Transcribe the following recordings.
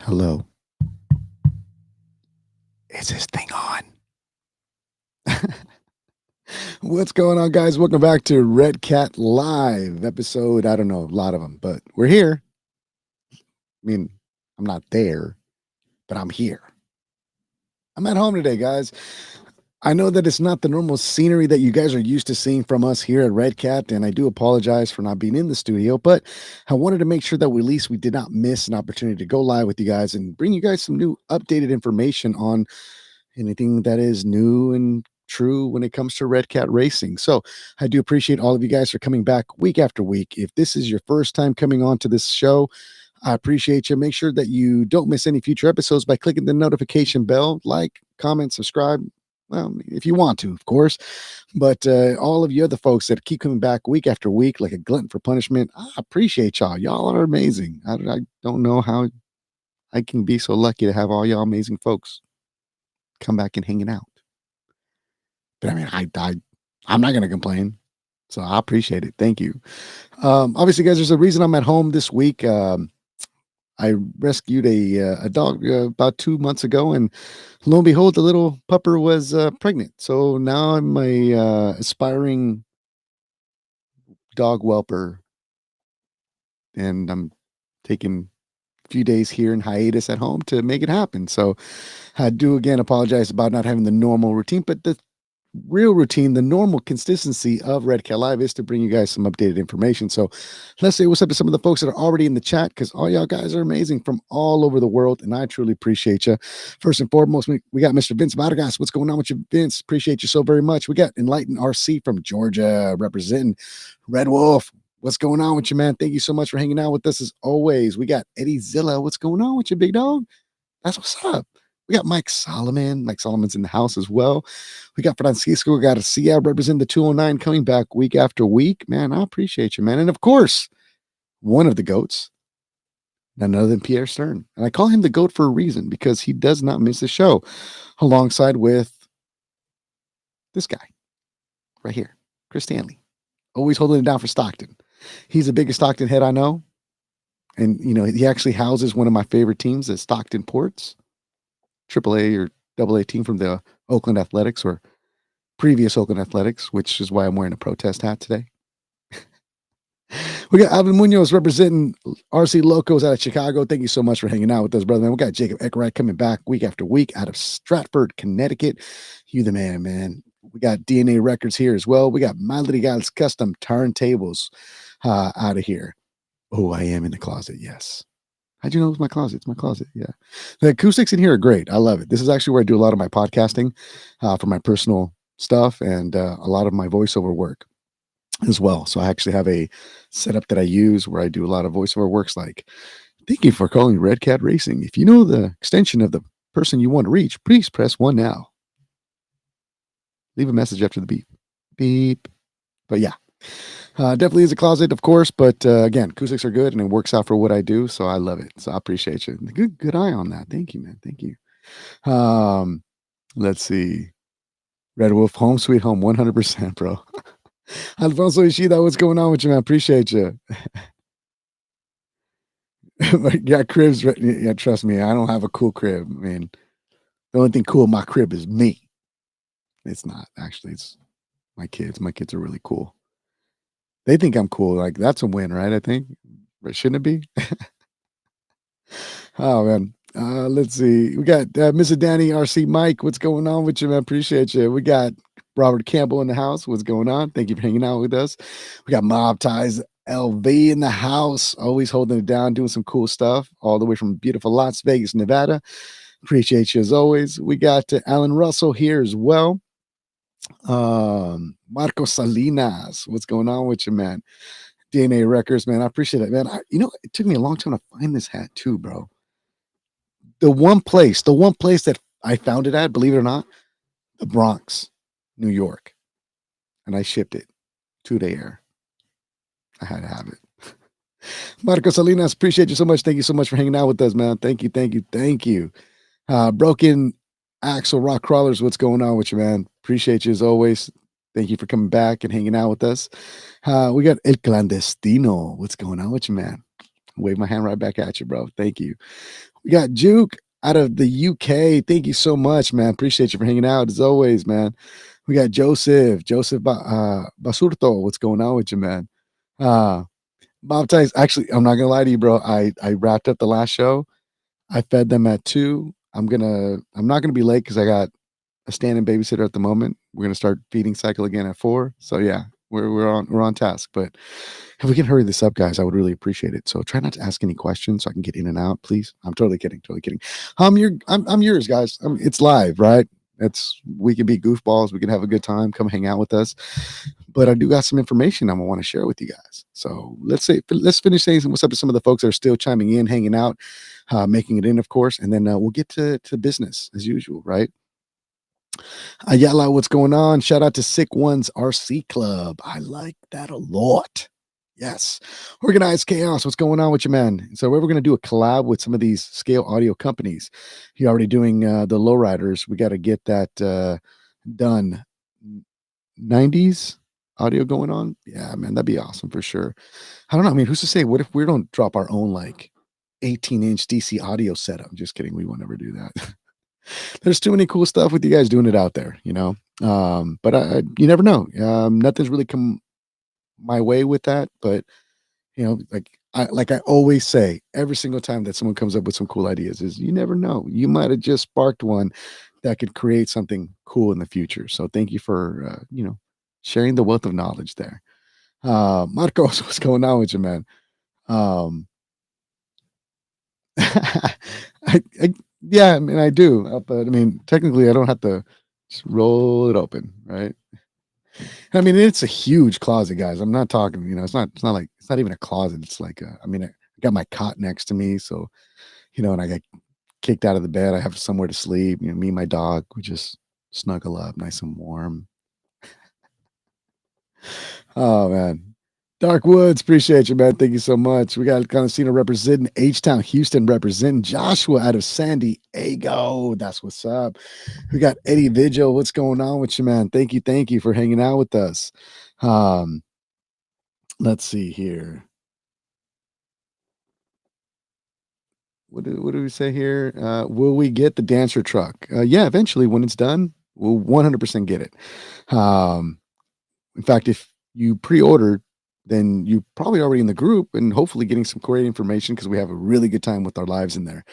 Hello. Is this thing on? What's going on, guys? Welcome back to Redcat Live episode. I don't know, a lot of them, but we're here. I mean, I'm not there, but I'm here. I'm at home today, guys. I know that it's not the normal scenery that you guys are used to seeing from us here at Redcat, and I do apologize for not being in the studio, but I wanted to make sure that at least we did not miss an opportunity to go live with you guys and bring you guys some new updated information on anything that is new and true when it comes to Redcat racing. So I do appreciate all of you guys for coming back week after week. If this is your first time coming on to this show, I appreciate you. Make sure that you don't miss any future episodes by clicking the notification bell, like, comment, subscribe. Well, if you want to, of course. But all of you other folks that keep coming back week after week like a glutton for punishment, I appreciate y'all. Y'all are amazing. I don't know how I can be so lucky to have all y'all amazing folks come back and hanging out. But I mean, I'm not gonna complain. So I appreciate it. Thank you. Obviously, guys, there's a reason I'm at home this week. I rescued a dog about 2 months ago, and lo and behold, the little pupper was pregnant. So now I'm a aspiring dog whelper, and I'm taking a few days here in hiatus at home to make it happen. So I do again apologize about not having the normal routine, but the real routine, the normal consistency of Redcat Live is to bring you guys some updated information. So let's say what's up to some of the folks that are already in the chat, because all y'all guys are amazing from all over the world, and I truly appreciate you. First and foremost, we got Mr. Vince Madagas. What's going on with you, Vince? Appreciate you so very much. We got Enlightened RC from Georgia representing Red Wolf. What's going on with you, man? Thank you so much for hanging out with us as always. We got Eddie Zilla. What's going on with you, big dog? That's what's up. We got Mike Solomon. Mike Solomon's in the house as well. We got Francisco Garcia representing the 209 coming back week after week. Man, I appreciate you, man. And of course, one of the GOATs, none other than Pierre Stern. And I call him the GOAT for a reason, because he does not miss a show, alongside with this guy right here, Chris Stanley, always holding it down for Stockton. He's the biggest Stockton head I know. And, you know, he actually houses one of my favorite teams, the Stockton Ports. AAA or AA team from the Oakland Athletics, or previous Oakland Athletics, which is why I'm wearing a protest hat today. We got Alvin Munoz representing RC Locos out of Chicago. Thank you so much for hanging out with us, brother. Man, we got Jacob Eckerich coming back week after week out of Stratford, Connecticut. You the man, man. We got DNA Records here as well. We got Madrigal's Custom Turntables out of here. Oh, I am in the closet, yes. How'd you know it was my closet? It's my closet. Yeah. The acoustics in here are great. I love it. This is actually where I do a lot of my podcasting for my personal stuff, and a lot of my voiceover work as well. So I actually have a setup that I use where I do a lot of voiceover works like, thank you for calling Redcat Racing. If you know the extension of the person you want to reach, please press 1 now. Leave a message after the beep. Beep. But yeah. Definitely is a closet, of course, but again, acoustics are good and it works out for what I do, so I love it. So I appreciate you. Good eye on that. Thank you, man. Thank you. Let's see. Red Wolf, home sweet home, 100%, bro. Alfonso Ishida, what's going on with you, man? Appreciate you. Yeah, cribs. Yeah, trust me, I don't have a cool crib. I mean, the only thing cool in my crib is me. It's not actually. It's my kids. My kids are really cool. They think I'm cool. Like, that's a win, right? I think. But shouldn't it be? Oh, man. Let's see. We got Mr. Danny RC Mike. What's going on with you, man? Appreciate you. We got Robert Campbell in the house. What's going on? Thank you for hanging out with us. We got Mob Ties LV in the house, always holding it down, doing some cool stuff, all the way from beautiful Las Vegas, Nevada. Appreciate you as always. We got Alan Russell here as well. Marco Salinas, what's going on with you, man? DNA Records, man. I appreciate it, man. It took me a long time to find this hat too, bro. The one place that I found it at, believe it or not, the Bronx, New York. And I shipped it 2-day air. I had to have it. Marco Salinas, appreciate you so much. Thank you so much for hanging out with us, man. Thank you, thank you, thank you. Broken Axel Rock Crawlers, what's going on with you, man? Appreciate you as always. Thank you for coming back and hanging out with us. We got El Clandestino. What's going on with you, man? Wave my hand right back at you, bro. Thank you. We got Juke out of the UK. Thank you so much, man. Appreciate you for hanging out as always, man. We got Joseph Basurto. What's going on with you, man? Uh, Bob Tice. Actually, I'm not gonna lie to you, bro. I wrapped up the last show. I fed them at 2. I'm not gonna be late because I got a stand-in babysitter at the moment. We're gonna start feeding cycle again at 4. So yeah, we're on task. But if we can hurry this up, guys, I would really appreciate it. So try not to ask any questions so I can get in and out, please. I'm totally kidding, totally kidding. I'm yours, guys. It's live, right? We can be goofballs. We can have a good time. Come hang out with us. But I do got some information I want to share with you guys. So let's finish saying what's up to some of the folks that are still chiming in, hanging out, making it in, of course, and then we'll get to business as usual, right? Ayala, what's going on? Shout out to Sick Ones RC Club. I like that a lot. Yes. Organized Chaos. What's going on with you, man? So we're going to do a collab with some of these scale audio companies. You're already doing the lowriders. We got to get that done. 90s audio going on. Yeah, man, that'd be awesome for sure. I don't know. I mean, who's to say? What if we don't drop our own like 18-inch DC audio setup? Just kidding. We won't ever do that. There's too many cool stuff with you guys doing it out there, you know. But you never know. Nothing's really come my way with that, but you know, like I always say, every single time that someone comes up with some cool ideas, is you never know. You might have just sparked one that could create something cool in the future. So thank you for sharing the wealth of knowledge there. Marcos, what's going on with you, man? Um, I yeah, I mean I do, but I mean technically I don't have to just roll it open, right? I mean it's a huge closet, guys. I'm not talking, it's not like it's not even a closet. It's like I got my cot next to me, so and I got kicked out of the bed. I have somewhere to sleep. Me and my dog, we just snuggle up, nice and warm. Oh man. Dark Woods, appreciate you, man. Thank you so much. We got Conocino representing H-Town, Houston representing Joshua out of San Diego. That's what's up. We got Eddie Vigil. What's going on with you, man? Thank you for hanging out with us. Let's see here. What do we say here? Will we get the dancer truck? Yeah, eventually when it's done, we'll 100% get it. In fact, if you pre-ordered, then you probably already in the group and hopefully getting some great information because we have a really good time with our lives in there.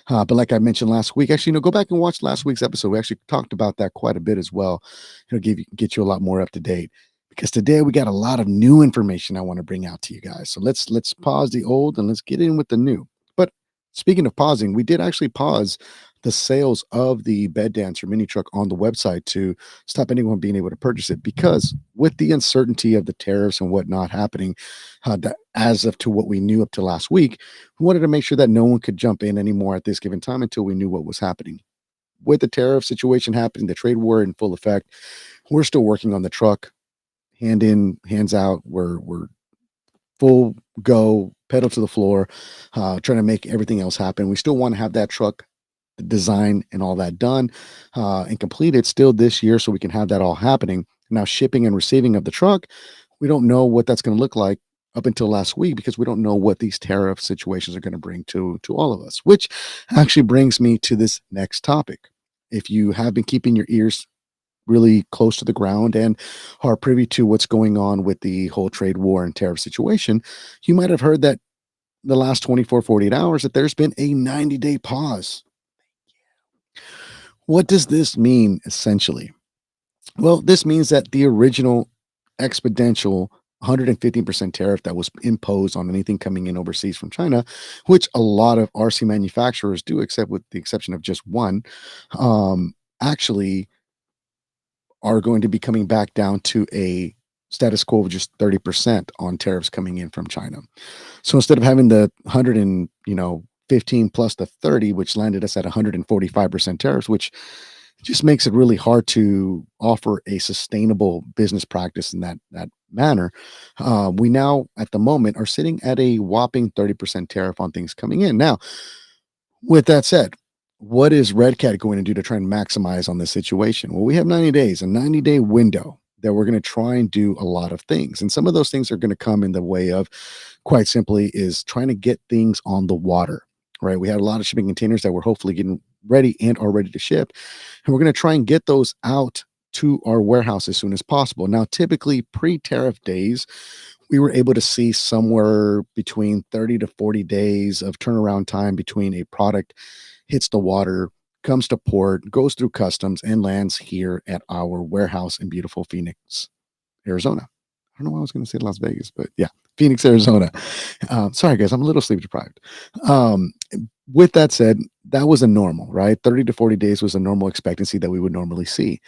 But like I mentioned last week, actually, go back and watch last week's episode. We actually talked about that quite a bit as well. Get you a lot more up to date because today we got a lot of new information I want to bring out to you guys. So let's pause the old and let's get in with the new. But speaking of pausing, we did actually pause the sales of the bed dancer mini truck on the website to stop anyone being able to purchase it because with the uncertainty of the tariffs and whatnot happening as of to what we knew up to last week, we wanted to make sure that no one could jump in anymore at this given time until we knew what was happening. With the tariff situation happening, the trade war in full effect, we're still working on the truck, hand in, hands out. We're full go, pedal to the floor, trying to make everything else happen. We still want to have that truck design and all that done and completed still this year so we can have that all happening. Now, shipping and receiving of the truck, we don't know what that's going to look like up until last week because we don't know what these tariff situations are going to bring to all of us, which actually brings me to this next topic. If you have been keeping your ears really close to the ground and are privy to what's going on with the whole trade war and tariff situation, you might have heard that the last 24, 48 hours that there's been a 90-day pause. What does this mean essentially? Well, this means that the original exponential 115% tariff that was imposed on anything coming in overseas from China, which a lot of RC manufacturers do, except with the exception of just one, actually are going to be coming back down to a status quo of just 30% on tariffs coming in from China. So instead of having the 15 plus the 30, which landed us at 145% tariffs, which just makes it really hard to offer a sustainable business practice in that manner. We now, at the moment, are sitting at a whopping 30% tariff on things coming in. Now, with that said, what is Redcat going to do to try and maximize on this situation? Well, we have 90 days, a 90-day window that we're going to try and do a lot of things. And some of those things are going to come in the way of, quite simply, is trying to get things on the water, right? We had a lot of shipping containers that we're hopefully getting ready and are ready to ship. And we're going to try and get those out to our warehouse as soon as possible. Now, typically pre-tariff days, we were able to see somewhere between 30 to 40 days of turnaround time between a product hits the water, comes to port, goes through customs, and lands here at our warehouse in beautiful Phoenix, Arizona. I don't know why I was going to say Las Vegas, but yeah, Phoenix, Arizona. Sorry, guys, I'm a little sleep deprived. Um, with that said, that was a normal, right? 30 to 40 days was a normal expectancy that we would normally see.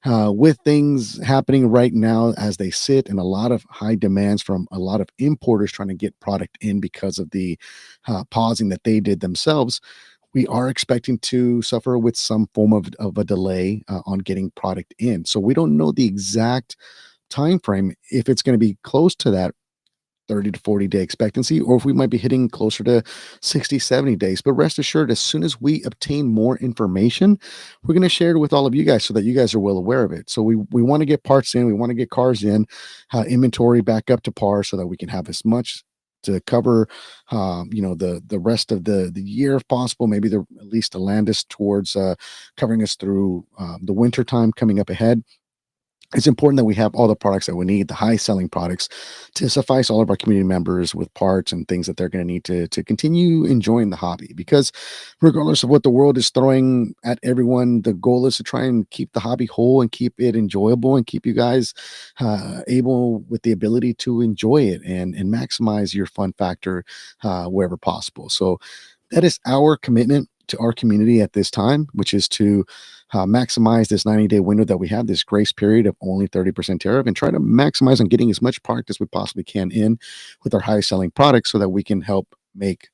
With things happening right now as they sit, and a lot of high demands from a lot of importers trying to get product in because of the pausing that they did themselves, we are expecting to suffer with some form of a delay on getting product in. So we don't know the exact time frame, if it's going to be close to that 30 to 40 day expectancy, or if we might be hitting closer to 60, 70 days. But rest assured, as soon as we obtain more information, we're going to share it with all of you guys so that you guys are well aware of it. So we want to get parts in, we want to get cars in, inventory back up to par so that we can have as much to cover the rest of the year if possible, maybe at least to land us towards covering us through the winter time coming up ahead. It's important that we have all the products that we need, the high selling products, to suffice all of our community members with parts and things that they're going to need to continue enjoying the hobby. Because regardless of what the world is throwing at everyone, the goal is to try and keep the hobby whole and keep it enjoyable and keep you guys able with the ability to enjoy it and maximize your fun factor wherever possible. So that is our commitment to our community at this time, which is to maximize this 90-day window that we have, this grace period of only 30% tariff, and try to maximize on getting as much product as we possibly can in with our high selling products so that we can help make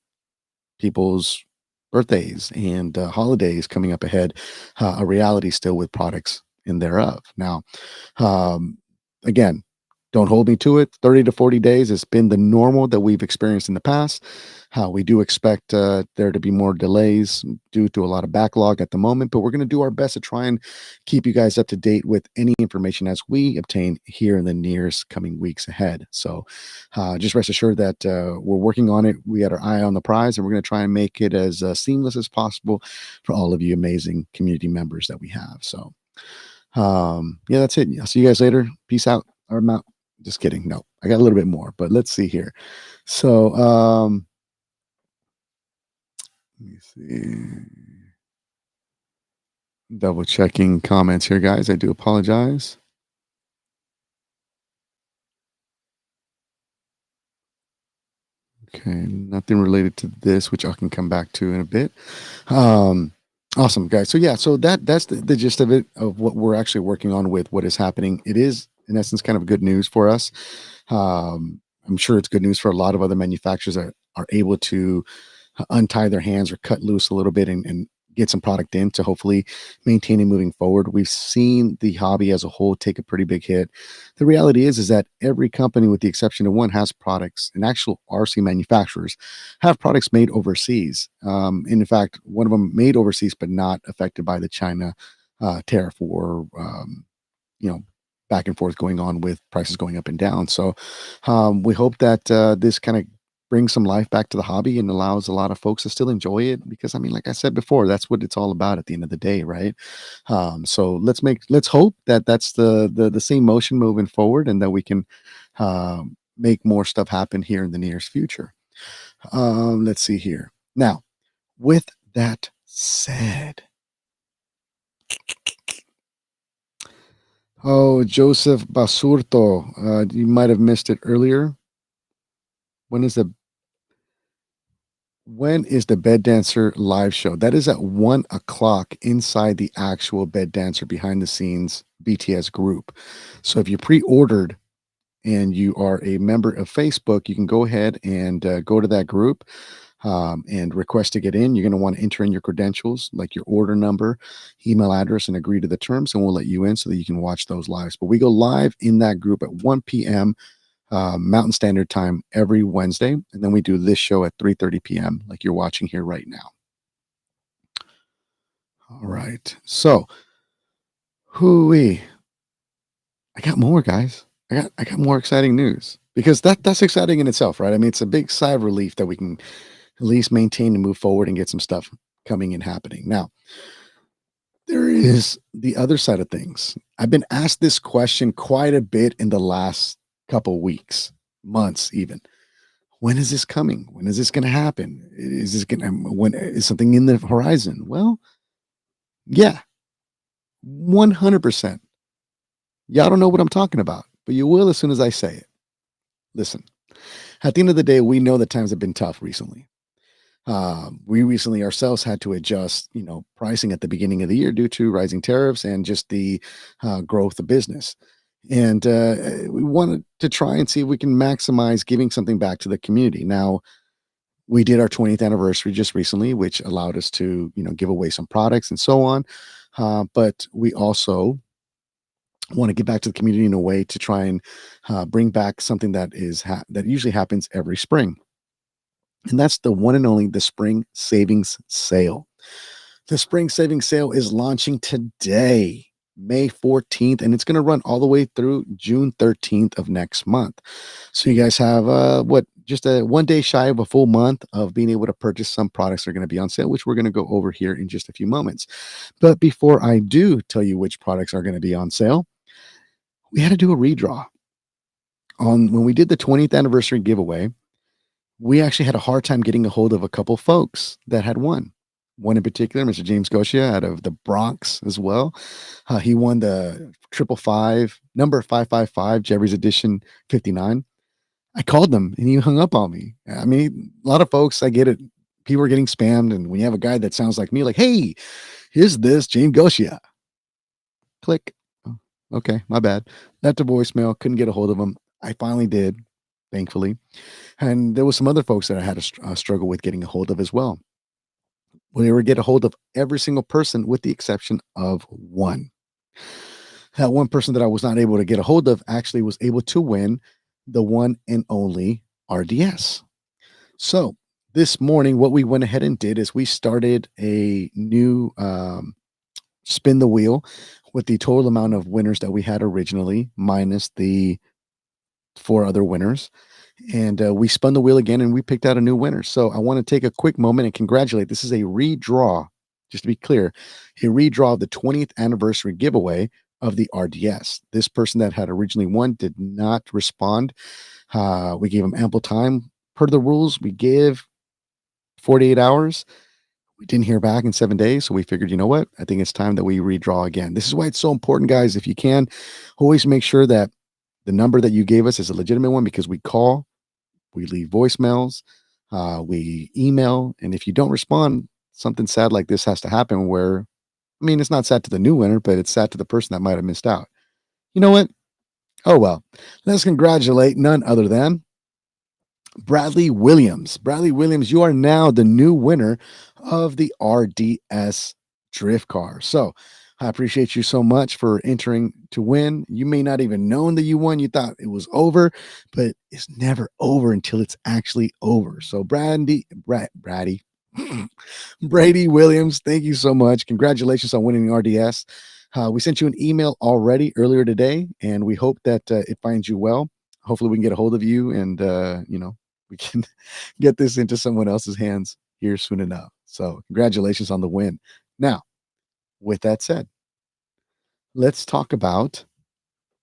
people's birthdays and holidays coming up ahead a reality still with products in thereof. Now, um, again, don't hold me to it. 30 to 40 days has been the normal that we've experienced in the past. We do expect there to be more delays due to a lot of backlog at the moment, but we're going to do our best to try and keep you guys up to date with any information as we obtain here in the nearest coming weeks ahead. So just rest assured that we're working on it. We got our eye on the prize, and we're going to try and make it as seamless as possible for all of you amazing community members that we have. So yeah, that's it. I'll see you guys later. Peace out. Or I'm out. Just kidding. No, I got a little bit more, but let's see here. So let me see. Double checking comments here, guys. I do apologize. Okay, nothing related to this, which I can come back to in a bit. Um, awesome, guys. So yeah, so that's the gist of it, of what we're actually working on with what is happening. It is, in essence, kind of good news for us. I'm sure it's good news for a lot of other manufacturers that are able to untie their hands or cut loose a little bit and get some product in to hopefully maintain it moving forward. We've seen the hobby as a whole take a pretty big hit. The reality is that every company, with the exception of one, has products, and actual RC manufacturers have products made overseas. And in fact, one of them made overseas, but not affected by the China tariff war. You know, back and forth going on with prices going up and down. So we hope that this kind of brings some life back to the hobby and allows a lot of folks to still enjoy it, because I mean, like I said before, that's what it's all about at the end of the day, right? So let's hope that that's the same motion moving forward, and that we can make more stuff happen here in the nearest future. Let's see here. Now, with that said, oh, Joseph Basurto, you might have missed it earlier. When is the Bed Dancer live show? That is at 1 o'clock inside the actual Bed Dancer behind the scenes BTS group. So if you pre-ordered and you are a member of Facebook, you can go ahead and go to that group and request to get in. You're going to want to enter in your credentials, like your order number, email address, and agree to the terms, and we'll let you in so that you can watch those lives. But we go live in that group at 1 p.m. Mountain Standard Time every Wednesday, and then we do this show at 3:30 p.m. like you're watching here right now. All right, so hooey. I got more, guys. I got more exciting news because that's exciting in itself, right? I mean, it's a big sigh of relief that we can at least maintain and move forward and get some stuff coming and happening. Now, there is the other side of things. I've been asked this question quite a bit in the last couple weeks, months even. When is this coming? When is this going to happen? Is this going to when is something in the horizon? Well, yeah, 100%. Y'all don't know what I'm talking about, but you will as soon as I say it. Listen, at the end of the day, we know that times have been tough recently. We recently ourselves had to adjust, pricing at the beginning of the year due to rising tariffs and just the growth of business. And we wanted to try and see if we can maximize giving something back to the community. Now, we did our 20th anniversary just recently, which allowed us to, give away some products and so on. But we also want to give back to the community in a way to try and bring back something that that usually happens every spring, and that's the one and only the Spring Savings Sale. The Spring Savings Sale is launching today, May 14th, and it's going to run all the way through June 13th of next month. So you guys have just a 1 day shy of a full month of being able to purchase some products that are going to be on sale, which we're going to go over here in just a few moments. But before I do tell you which products are going to be on sale, we had to do a redraw on when we did the 20th anniversary giveaway. We actually had a hard time getting a hold of a couple folks that had won. One in particular, Mr. James Goshia out of the Bronx as well. He won the 555, number 555, Jeffrey's Edition 59. I called them and he hung up on me. I mean, a lot of folks, I get it. People are getting spammed. And when you have a guy that sounds like me, like, hey, here's this James Goshia. Click. Oh, okay, my bad. Left a voicemail, couldn't get a hold of him. I finally did, thankfully. And there was some other folks that I had to struggle with getting a hold of as well. We were get a hold of every single person with the exception of one. That one person that I was not able to get a hold of actually was able to win the one and only RDS. So this morning, what we went ahead and did is we started a new spin the wheel with the total amount of winners that we had originally, minus the four other winners. And we spun the wheel again and we picked out a new winner. So I want to take a quick moment and congratulate. This is a redraw, just to be clear, a redraw of the 20th anniversary giveaway of the RDS. This person that had originally won did not respond. We gave him ample time. Per the rules, we give 48 hours. We didn't hear back in 7 days. So we figured, you know what? I think it's time that we redraw again. This is why it's so important, guys. If you can, always make sure that the number that you gave us is a legitimate one, because we call, we leave voicemails, we email, and if you don't respond, something sad like this has to happen where, I mean, it's not sad to the new winner, but it's sad to the person that might have missed out. You know what? Oh, well, let's congratulate none other than Bradley Williams. Bradley Williams, you are now the new winner of the RDS drift car. So I appreciate you so much for entering to win. You may not even known that you won. You thought it was over, but it's never over until it's actually over. So Brady Brady Williams, thank you so much. Congratulations on winning the RDS. We sent you an email already earlier today, and we hope that it finds you well. Hopefully we can get a hold of you and, we can get this into someone else's hands here soon enough. So congratulations on the win. Now, with that said, let's talk about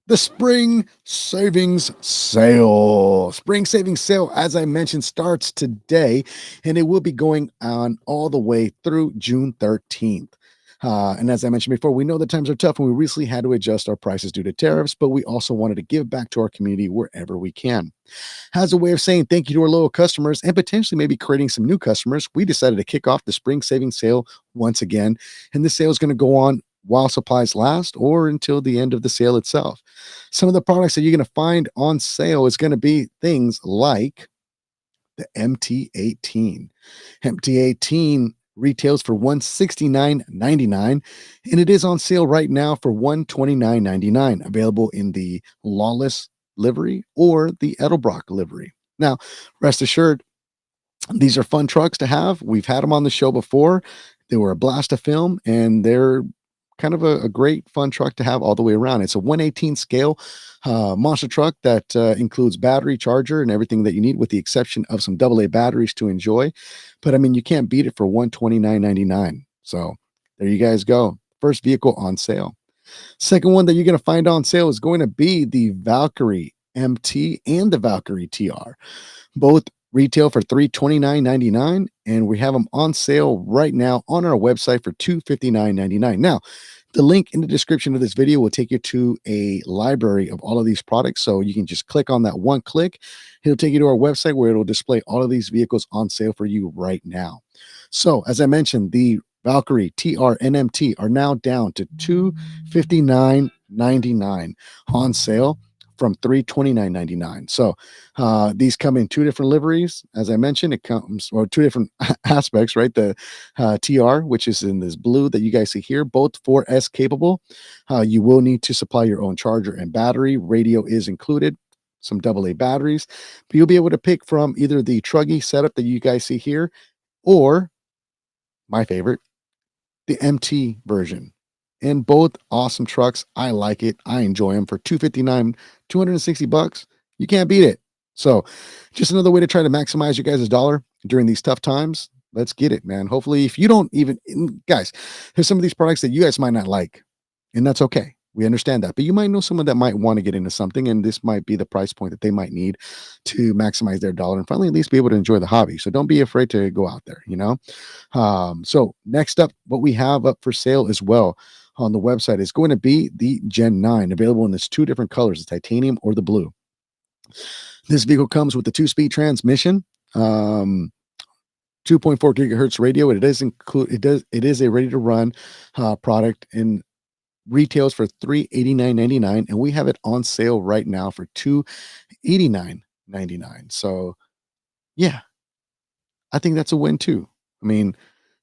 the Spring Savings Sale. Spring Savings Sale, as I mentioned, starts today, and it will be going on all the way through June 13th. And as I mentioned before, we know that times are tough and we recently had to adjust our prices due to tariffs, but we also wanted to give back to our community wherever we can. As a way of saying thank you to our loyal customers and potentially maybe creating some new customers, we decided to kick off the Spring Savings Sale once again. And this sale is going to go on while supplies last or until the end of the sale itself. Some of the products that you're going to find on sale is going to be things like the MT18. MT18 retails for $169.99, and it is on sale right now for $129.99, available in the Lawless livery or the Edelbrock livery. Now, rest assured, these are fun trucks to have. We've had them on the show before. They were a blast to film, and they're kind of a great fun truck to have all the way around. It's a 118 scale monster truck that includes battery, charger, and everything that you need, with the exception of some AA batteries to enjoy. But I mean, you can't beat it for 129.99. So there you guys go. First vehicle on sale. Second one that you're going to find on sale is going to be the Valkyrie MT and the Valkyrie TR. Both retail for $329.99, and we have them on sale right now on our website for $259.99. Now, the link in the description of this video will take you to a library of all of these products. So you can just click on that one click. It'll take you to our website where it'll display all of these vehicles on sale for you right now. So, as I mentioned, the Valkyrie TR and MT are now down to $259.99 on sale from $329.99. So these come in two different liveries. As I mentioned, it comes, or two different aspects, right? The TR, which is in this blue that you guys see here, both 4S capable. You will need to supply your own charger and battery. Radio is included, some AA batteries, but you'll be able to pick from either the truggy setup that you guys see here, or my favorite, the MT version. And both awesome trucks. I like it. I enjoy them for 259, 260 bucks. You can't beat it. So, just another way to try to maximize your guys' dollar during these tough times. Let's get it, man. Hopefully, if you don't even, guys, there's some of these products that you guys might not like, and that's okay. We understand that, but you might know someone that might want to get into something, and this might be the price point that they might need to maximize their dollar and finally at least be able to enjoy the hobby. So don't be afraid to go out there, you know. So next up, what we have up for sale as well on the website is going to be the Gen 9, available in this two different colors, the titanium or the blue. This vehicle comes with the 2-speed transmission, 2.4 gigahertz radio. It is a ready to run product, and retails for $389.99, and we have it on sale right now for $289.99. So yeah, I think that's a win too. I mean,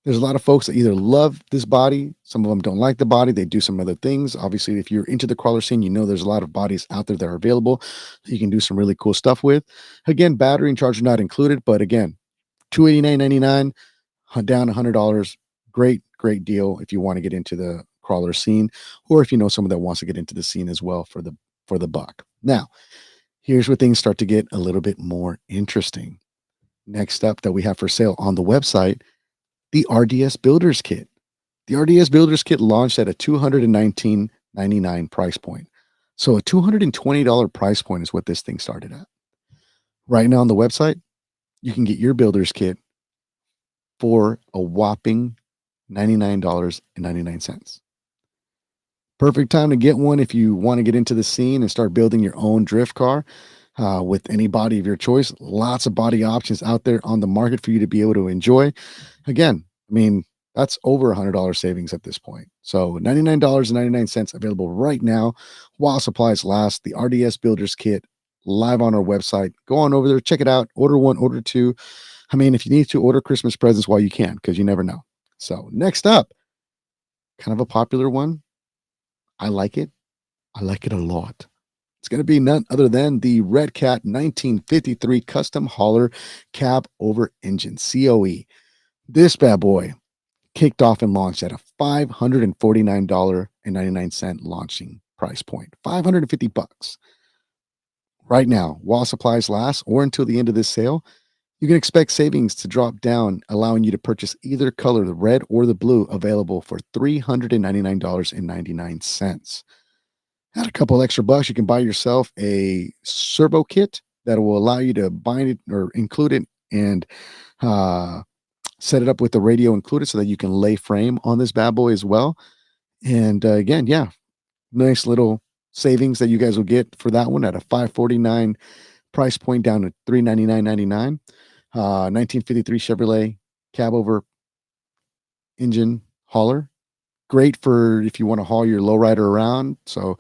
there's a lot of folks that either love this body, some of them don't like the body, they do some other things. Obviously, if you're into the crawler scene, you know there's a lot of bodies out there that are available that you can do some really cool stuff with. Again, battery and charger not included, but again, $289.99, down $100. Great deal if you want to get into the crawler scene, or if you know someone that wants to get into the scene as well for the buck. Now, here's where things start to get a little bit more interesting. Next up that we have for sale on the website, the RDS Builders Kit. The RDS Builders Kit launched at a $219.99 price point. So a $220 price point is what this thing started at. Right now on the website, you can get your Builders Kit for a whopping $99.99. Perfect time to get one if you want to get into the scene and start building your own drift car with any body of your choice. Lots of body options out there on the market for you to be able to enjoy. Again, I mean, that's over $100 savings at this point. So $99.99 available right now while supplies last. The RDS Builders Kit live on our website. Go on over there, check it out. Order one, order two. I mean, if you need to, order Christmas presents while you can, because you never know. So next up, kind of a popular one. I like it. I like it a lot. It's going to be none other than the Redcat 1953 Custom Hauler Cab Over Engine, COE. This bad boy kicked off and launched at a $549.99 launching price point. 550 bucks. Right now, while supplies last or until the end of this sale, you can expect savings to drop down, allowing you to purchase either color, the red or the blue, available for $399.99. Add a couple extra bucks, you can buy yourself a servo kit that will allow you to bind it or include it and set it up with the radio included so that you can lay frame on this bad boy as well. And again, yeah, nice little savings that you guys will get for that one at a $549 price point down to $399.99. 1953 Chevrolet cab over engine hauler. Great for if you want to haul your lowrider around. So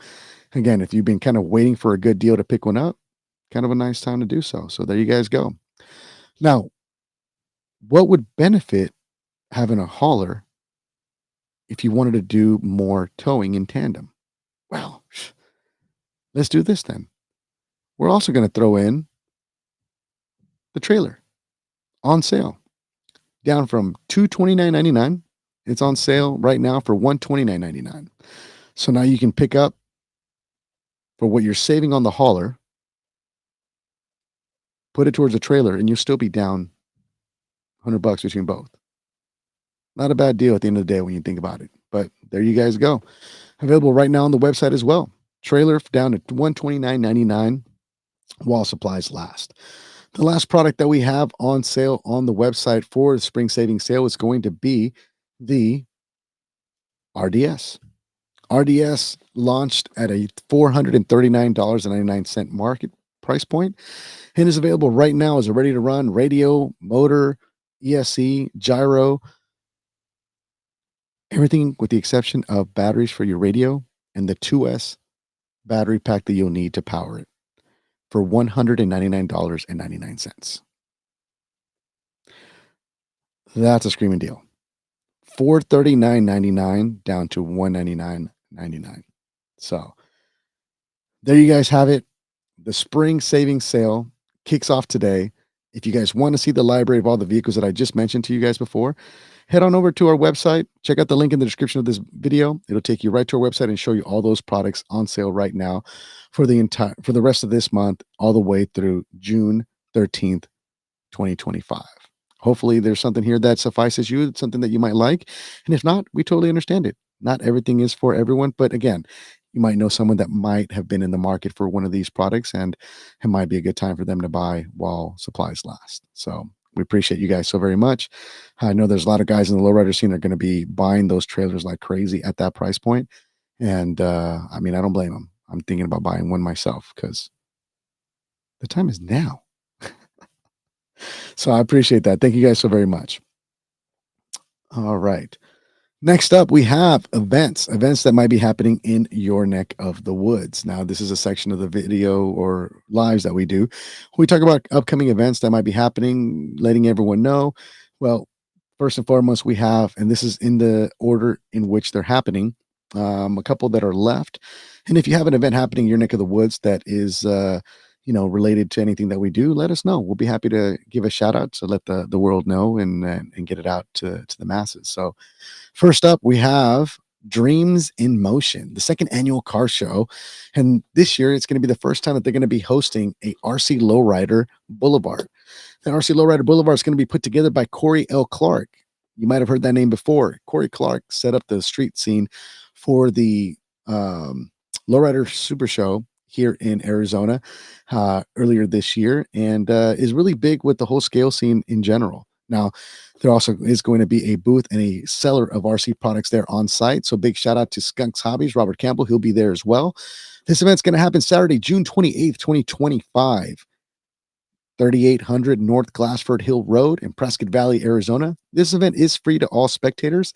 again, if you've been kind of waiting for a good deal to pick one up, kind of a nice time to do so. So there you guys go. Now, what would benefit having a hauler if you wanted to do more towing in tandem? Well, let's do this then. We're also going to throw in the trailer on sale, down from $229.99 It's on sale right now for $129.99. So now you can pick up for what you're saving on the hauler, put it towards a trailer, and you'll still be down $100 between both. Not a bad deal at the end of the day when you think about it. But there you guys go. Available right now on the website as well. Trailer down to $129.99 while supplies last. The last product that we have on sale on the website for the spring savings sale is going to be the RDS. RDS launched at a $439.99 market price point and is available right now as a ready to run radio, motor, ESC, gyro, everything with the exception of batteries for your radio and the 2S battery pack that you'll need to power it for $199.99. That's a screaming deal. $439.99 down to $199.99. So there you guys have it. The spring savings sale kicks off today. If you guys want to see the library of all the vehicles that I just mentioned to you guys before, head on over to our website. Check out the link in the description of this video. It'll take you right to our website and show you all those products on sale right now for the rest of this month, all the way through June 13th, 2025. Hopefully there's something here that suffices you, something that you might like. And if not, we totally understand it. Not everything is for everyone, but again, you might know someone that might have been in the market for one of these products, and it might be a good time for them to buy while supplies last. So we appreciate you guys so very much. I know there's a lot of guys in the lowrider scene that are going to be buying those trailers like crazy at that price point. And I mean, I don't blame them. I'm thinking about buying one myself because the time is now. So I appreciate that. Thank you guys so very much. All right. Next up, we have events that might be happening in your neck of the woods. Now, this is a section of the video or lives that we do. We talk about upcoming events that might be happening, letting everyone know. Well, first and foremost, we have, and this is in the order in which they're happening, a couple that are left. And if you have an event happening in your neck of the woods that is, related to anything that we do, let us know. We'll be happy to give a shout out to let the world know and get it out to the masses. So first up, we have Dreams in Motion, the second annual car show. And this year, it's going to be the first time that they're going to be hosting a RC Lowrider Boulevard. That RC Lowrider Boulevard is going to be put together by Cory L. Clark. You might have heard that name before. Cory Clark set up the street scene for the Lowrider Super Show here in Arizona earlier this year, and is really big with the whole scale scene in general. Now, there also is going to be a booth and a seller of RC products there on site. So big shout out to Skunks Hobbies, Robert Campbell. He'll be there as well. This event's going to happen Saturday, June 28th, 2025. 3800 North Glassford Hill Road in Prescott Valley, Arizona. This event is free to all spectators.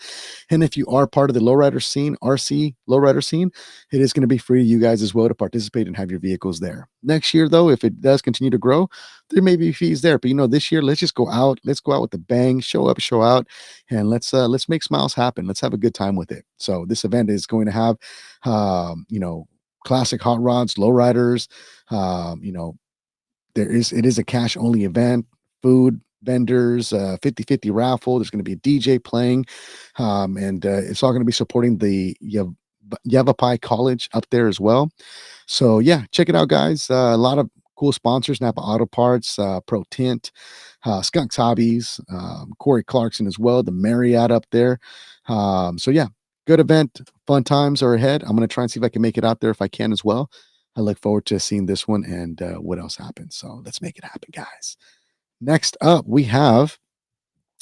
And if you are part of the lowrider scene, RC lowrider scene, it is going to be free to you guys as well to participate and have your vehicles there. Next year, though, if it does continue to grow, there may be fees there. But this year, let's just go out. Let's go out with a bang, show up, show out, and let's make smiles happen. Let's have a good time with it. So this event is going to have classic hot rods, lowriders, it is a cash only event, food vendors, 50-50 raffle. There's going to be a DJ playing, and it's all going to be supporting the Yavapai College up there as well. So yeah, check it out, guys. A lot of cool sponsors: Napa Auto Parts, Pro Tint, Skunks Hobbies, Cory Clarkson as well, the Marriott up there. So yeah, good event. Fun times are ahead. I'm going to try and see if I can make it out there if I can as well. I look forward to seeing this one and what else happens. So let's make it happen, guys. Next up, we have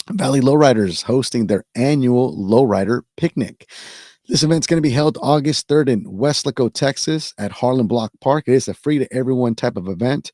Valley Lowriders hosting their annual Lowrider Picnic. This event's going to be held August 3rd in Weslaco, Texas at Harlan Block Park. It is a free to everyone type of event.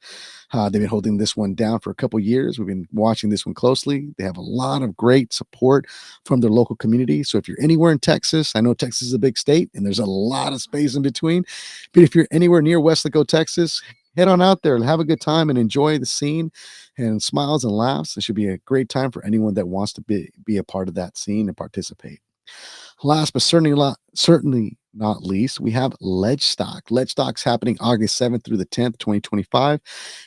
They've been holding this one down for a couple years. We've been watching this one closely. They have a lot of great support from their local community. So if you're anywhere in Texas, I know Texas is a big state and there's a lot of space in between. But if you're anywhere near Weslaco, Texas, head on out there and have a good time and enjoy the scene and smiles and laughs. It should be a great time for anyone that wants to be a part of that scene and participate. Last but certainly not least, we have Ledge Stock. Ledge Stock's happening August 7th through the 10th, 2025,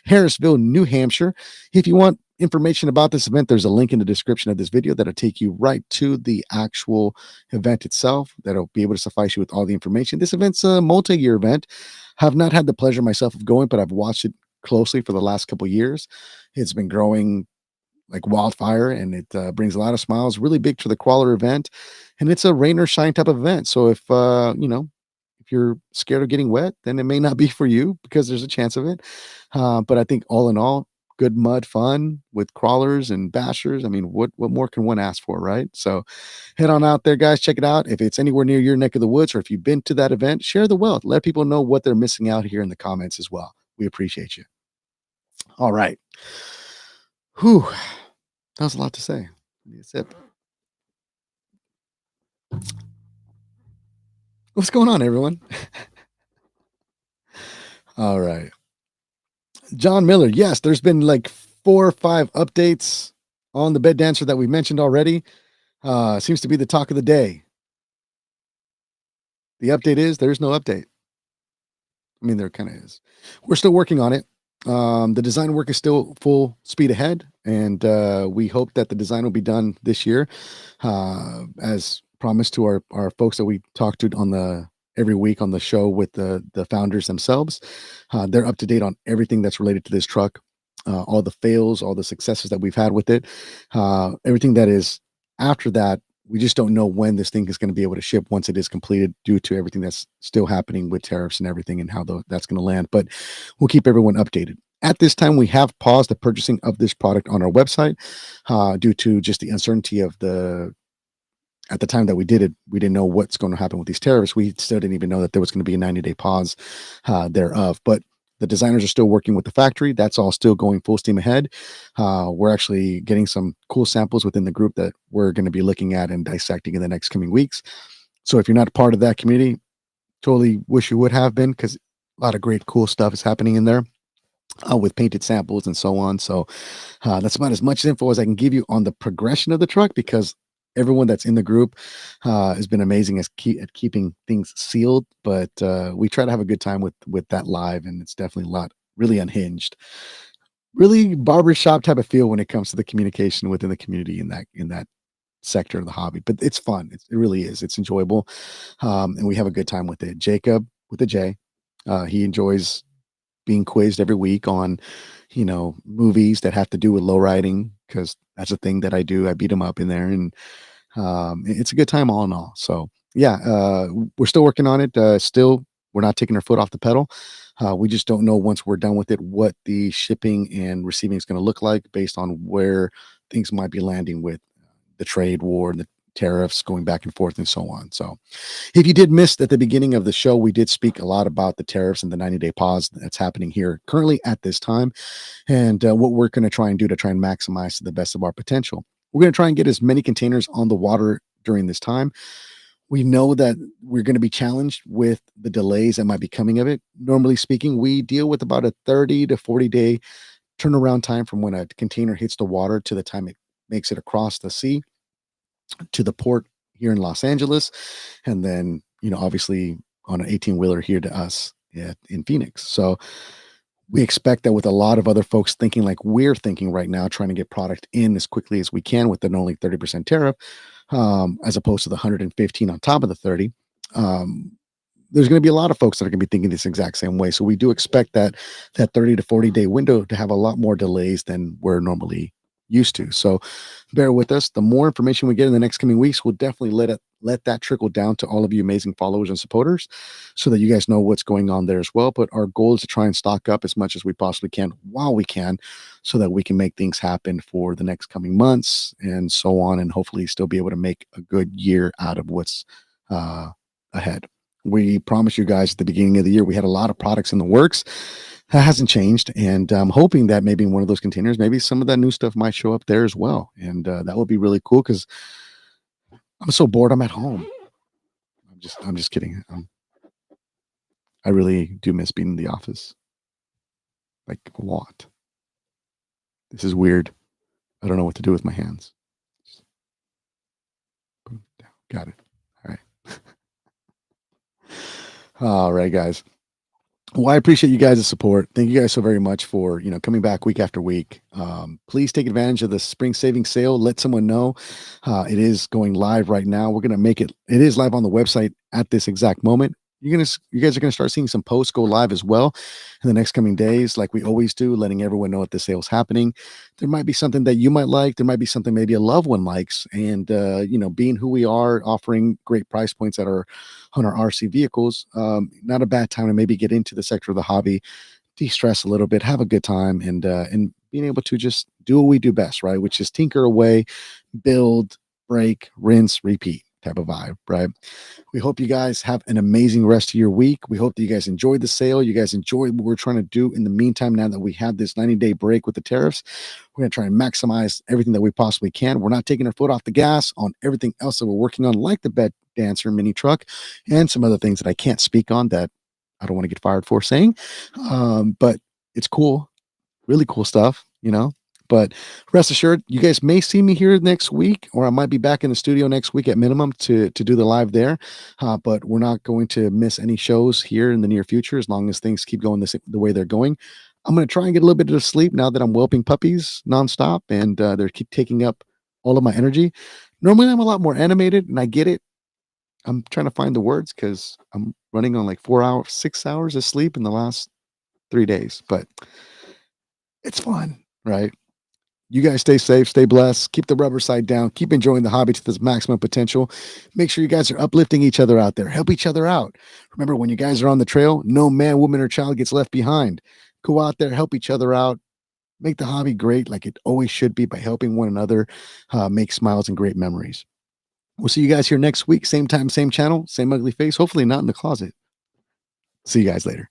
Harrisville, New Hampshire. If you want information about this event, there's a link in the description of this video that'll take you right to the actual event itself. That'll be able to suffice you with all the information. This event's a multi-year event. Have not had the pleasure myself of going, but I've watched it closely for the last couple of years. It's been growing like wildfire, and it brings a lot of smiles. Really big for the crawler event, and it's a rain or shine type of event. So if if you're scared of getting wet, then it may not be for you because there's a chance of it. But I think all in all, good mud fun with crawlers and bashers. I mean, what more can one ask for, right? So head on out there, guys. Check it out. If it's anywhere near your neck of the woods, or if you've been to that event, share the wealth. Let people know what they're missing out here in the comments as well. We appreciate you. All right. Whew. That was a lot to say. Need a sip. What's going on, everyone? All right. John Miller. Yes, there's been like 4 or 5 updates on the bed dancer that we mentioned already. Seems to be the talk of the day. The update is there's no update. I mean, there kind of is. We're still working on it. The design work is still full speed ahead, and we hope that the design will be done this year, as promised to our folks that we talk to on the every week on the show with the founders themselves. They're up to date on everything that's related to this truck, all the fails, all the successes that we've had with it, everything that is after that. We just don't know when this thing is going to be able to ship once it is completed due to everything that's still happening with tariffs and everything and how that's going to land. But we'll keep everyone updated. At this time, we have paused the purchasing of this product on our website due to just the uncertainty of at the time that we did it, we didn't know what's going to happen with these tariffs. We still didn't even know that there was going to be a 90-day pause thereof. But the designers are still working with the factory. That's all still going full steam ahead. We're actually getting some cool samples within the group that we're going to be looking at and dissecting in the next coming weeks. So if you're not part of that community, totally wish you would have been, because a lot of great, cool stuff is happening in there. With painted samples and so on. So that's about as much info as I can give you on the progression of the truck, because everyone that's in the group has been amazing at keeping things sealed. But we try to have a good time with that live, and it's definitely a lot really unhinged, really barbershop type of feel when it comes to the communication within the community in that sector of the hobby. But it's fun. It really is. It's enjoyable, and we have a good time with it. Jacob with a J, he enjoys being quizzed every week on, movies that have to do with low riding, because that's a thing that I do. I beat him up in there, and it's a good time all in all. So yeah, we're still working on it. Still, we're not taking our foot off the pedal. We just don't know once we're done with it what the shipping and receiving is going to look like based on where things might be landing with the trade war and the tariffs going back and forth and so on. So if you did miss at the beginning of the show, we did speak a lot about the tariffs and the 90-day pause that's happening here currently at this time, and what we're going to try and do to try and maximize to the best of our potential. We're going to try and get as many containers on the water during this time. We know that we're going to be challenged with the delays that might be coming of it. Normally speaking, we deal with about a 30 to 40 day turnaround time from when a container hits the water to the time it makes it across the sea to the port here in Los Angeles, and then obviously on an 18-wheeler here to us in Phoenix. So we expect that with a lot of other folks thinking like we're thinking right now, trying to get product in as quickly as we can with an only 30% tariff, as opposed to the 115 on top of the 30. There's going to be a lot of folks that are going to be thinking this exact same way. So we do expect that 30 to 40 day window to have a lot more delays than we're normally used to. So bear with us. The more information we get in the next coming weeks, we'll definitely let that trickle down to all of you amazing followers and supporters, so that you guys know what's going on there as well. But our goal is to try and stock up as much as we possibly can while we can, so that we can make things happen for the next coming months and so on, and hopefully still be able to make a good year out of what's ahead. We promised you guys at the beginning of the year we had a lot of products in the works. That hasn't changed, and I'm hoping that maybe in one of those containers, maybe some of that new stuff might show up there as well, and that would be really cool, because I'm so bored. I'm at home. I'm just kidding. I really do miss being in the office, like a lot. This is weird. I don't know what to do with my hands. Boom, down. Got it. All right. All right, guys. Well, I appreciate you guys' support. Thank you guys so very much for coming back week after week. Please take advantage of the spring savings sale. Let someone know it is going live right now. We're gonna make it. It is live on the website at this exact moment. You guys are gonna start seeing some posts go live as well in the next coming days, like we always do, letting everyone know that the sale's happening. There might be something that you might like. There might be something maybe a loved one likes, and being who we are, offering great price points that are on our RC vehicles, not a bad time to maybe get into the sector of the hobby, de-stress a little bit, have a good time, and being able to just do what we do best, right? Which is tinker away, build, break, rinse, repeat type of vibe, right? We hope you guys have an amazing rest of your week. We hope that you guys enjoyed the sale. You guys enjoyed what we're trying to do in the meantime. Now that we have this 90-day break with the tariffs, we're going to try and maximize everything that we possibly can. We're not taking our foot off the gas on everything else that we're working on, like the bed dancer mini truck and some other things that I can't speak on that I don't want to get fired for saying. But it's cool, really cool stuff. But rest assured, you guys may see me here next week, or I might be back in the studio next week at minimum to do the live there. But we're not going to miss any shows here in the near future as long as things keep going the way they're going. I'm going to try and get a little bit of sleep now that I'm whelping puppies nonstop, and they're keep taking up all of my energy. Normally, I'm a lot more animated, and I get it. I'm trying to find the words because I'm running on like 4 hours, 6 hours of sleep in the last 3 days, but it's fun, right? You guys stay safe, stay blessed, keep the rubber side down, keep enjoying the hobby to this maximum potential. Make sure you guys are uplifting each other out there, help each other out. Remember, when you guys are on the trail, no man, woman, or child gets left behind. Go out there, help each other out, make the hobby great like it always should be by helping one another make smiles and great memories. We'll see you guys here next week, same time, same channel, same ugly face, hopefully not in the closet. See you guys later.